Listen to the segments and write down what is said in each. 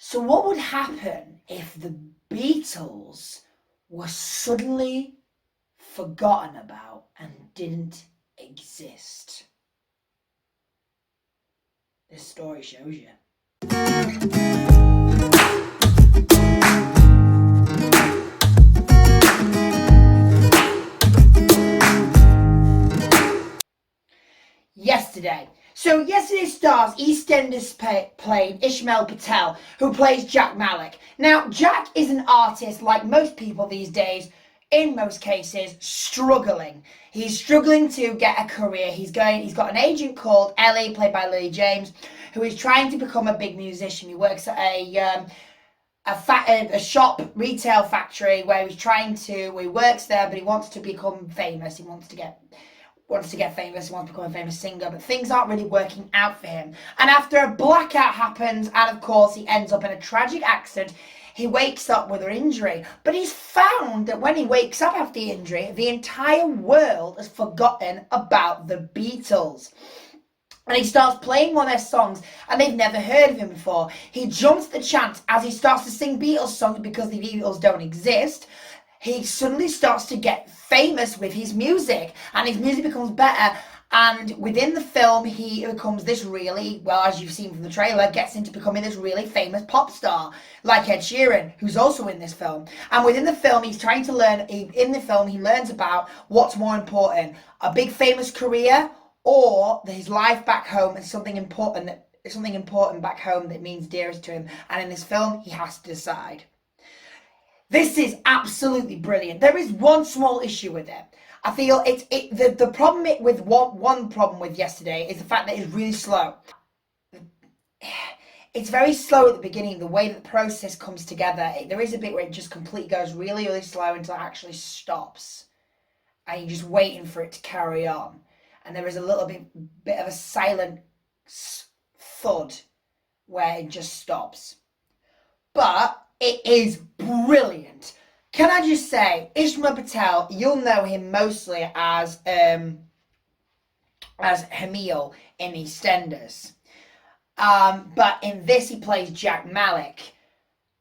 So what would happen if the Beatles were suddenly forgotten about and didn't exist? This story shows you. Yesterday. So yesterday's stars EastEnders played Ishmael Patel, who plays Jack Malik. Now, Jack is an artist, like most people these days, in most cases, struggling. He's struggling to get a career. He's got an agent called Ellie, played by Lily James, who is trying to become a big musician. He works at a shop, retail factory, where he works there, but he wants to become famous. He wants to get famous, he wants to become a famous singer, but things aren't really working out for him. And after a blackout happens, and of course he ends up in a tragic accident, he wakes up with an injury. But he's found that when he wakes up after the injury, the entire world has forgotten about the Beatles. And he starts playing one of their songs, and they've never heard of him before. He jumps at the chance as he starts to sing Beatles songs because the Beatles don't exist. He suddenly starts to get famous with his music, and his music becomes better. And within the film, he becomes this really, well, as you've seen from the trailer, gets into becoming this really famous pop star, like Ed Sheeran, who's also in this film. And within the film, he's trying to learn, in the film, he learns about what's more important, a big famous career or his life back home and something important back home that means dearest to him. And in this film, he has to decide. This is absolutely brilliant. There is one small issue with it. I feel the problem with one problem with yesterday is the fact that it's really slow. It's very slow at the beginning, the way that the process comes together. There is a bit where it just completely goes really, really slow until it actually stops. And you're just waiting for it to carry on. And there is a little bit of a silent thud where it just stops. But it is brilliant. Can I just say, Ishmael Patel, you'll know him mostly as Hamil in EastEnders. But in this, he plays Jack Malik.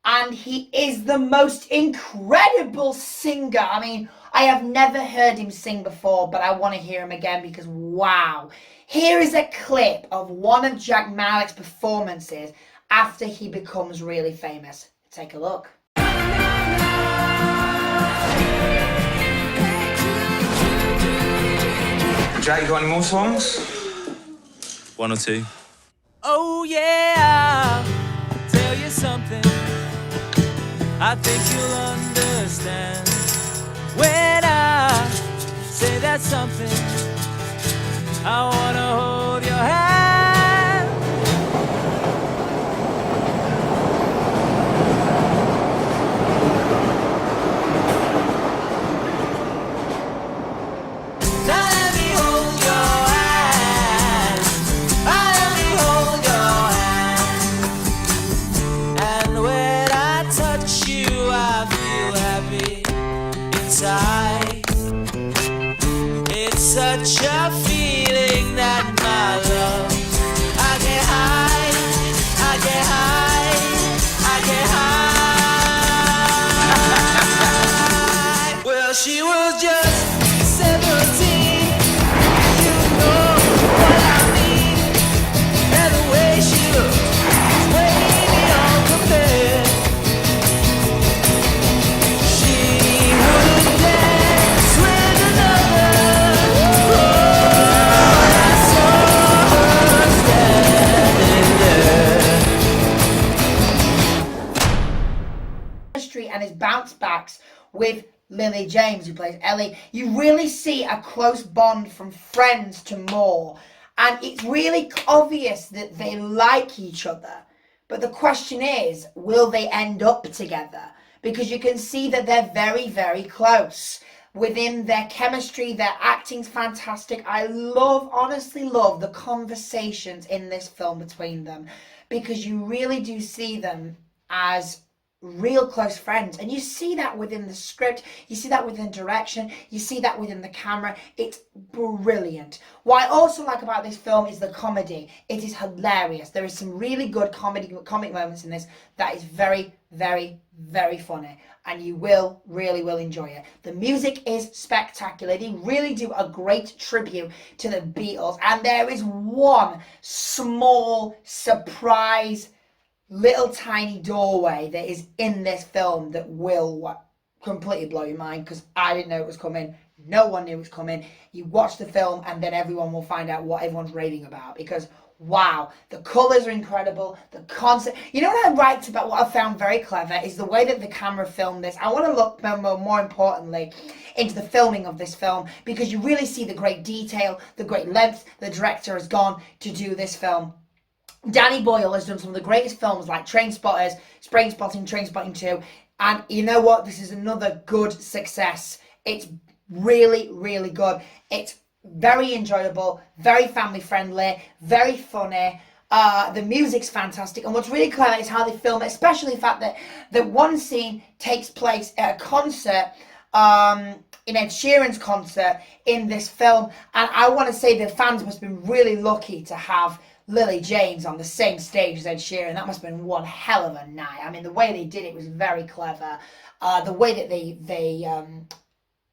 And he is the most incredible singer. I mean, I have never heard him sing before, but I want to hear him again because, wow. Here is a clip of one of Jack Malik's performances after he becomes really famous. Take a look. Jack, you got any more songs? One or two. Oh yeah, I'll tell you something I think you'll understand when I say that something. I wanna hold your hand. It's such a feeling that my love I get high, I get high, I get high. Well, she was just 17. You know what I mean. And the way she looked is way beyond compare. And his bounce backs with Lily James, who plays Ellie, you really see a close bond from friends to more. And it's really obvious that they like each other. But the question is, will they end up together? Because you can see that they're very, very close. Within their chemistry, their acting's fantastic. I honestly love the conversations in this film between them. Because you really do see them as real close friends, and you see that within the script, you see that within direction, you see that within the camera. It's brilliant. What I also like about this film is the comedy. It is hilarious. There is some really good comic moments in this that is very, very, very funny, and you really will enjoy it. The music is spectacular. They really do a great tribute to the Beatles, and there is one small surprise little tiny doorway that is in this film that will completely blow your mind, because I didn't know it was coming. No one knew it was coming. You watch the film and then everyone will find out what everyone's raving about, because wow, the colours are incredible, the concept. You know what I liked about, what I found very clever, is the way that the camera filmed this. I want to look more importantly into the filming of this film, because you really see the great detail, the great length the director has gone to do this film. Danny Boyle has done some of the greatest films like Trainspotting, Trainspotting 2, and you know what? This is another good success. It's really, really good. It's very enjoyable, very family friendly, very funny. The music's fantastic, and what's really clever is how they film it, especially the fact that the one scene takes place at a concert, in Ed Sheeran's concert in this film, and I want to say the fans must have been really lucky to have Lily James on the same stage as Ed Sheeran. That must have been one hell of a night. I mean, the way they did it was very clever. The way that they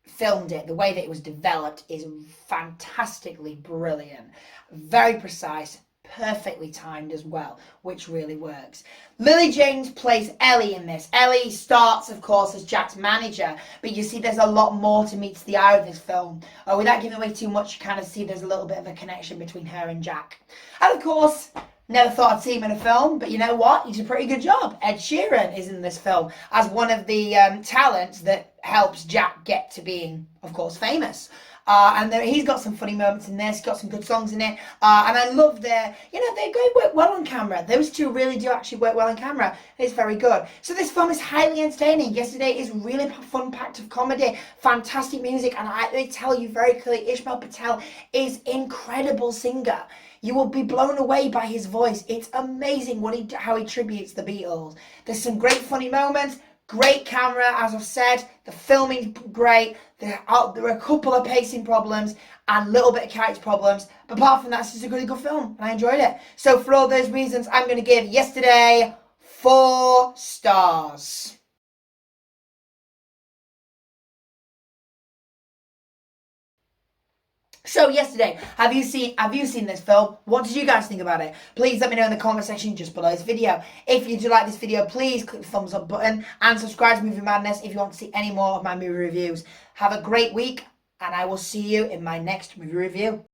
filmed it, the way that it was developed is fantastically brilliant. Very precise, perfectly timed as well, which really works. Lily James plays Ellie in this. Ellie starts, of course, as Jack's manager, but you see there's a lot more to meet the eye of this film. Without giving away too much, you kind of see there's a little bit of a connection between her and Jack. And of course, never thought I'd see him in a film, but you know what? He did a pretty good job. Ed Sheeran is in this film as one of the talents that helps Jack get to being, of course, famous. And he's got some funny moments in this, got some good songs in it. And I love they work well on camera. Those two really do actually work well on camera. It's very good. So this film is highly entertaining. Yesterday is really fun-packed of comedy, fantastic music, and I tell you very clearly, Ishmael Patel is incredible singer. You will be blown away by his voice. It's amazing how he tributes the Beatles. There's some great funny moments. Great camera, as I've said. The filming's great. There are a couple of pacing problems and a little bit of character problems. But apart from that, it's just a really good film, and I enjoyed it. So for all those reasons, I'm going to give Yesterday 4 stars. So Yesterday, have you seen this film? What did you guys think about it? Please let me know in the comment section just below this video. If you do like this video, please click the thumbs up button and subscribe to Movie Madness if you want to see any more of my movie reviews. Have a great week, and I will see you in my next movie review.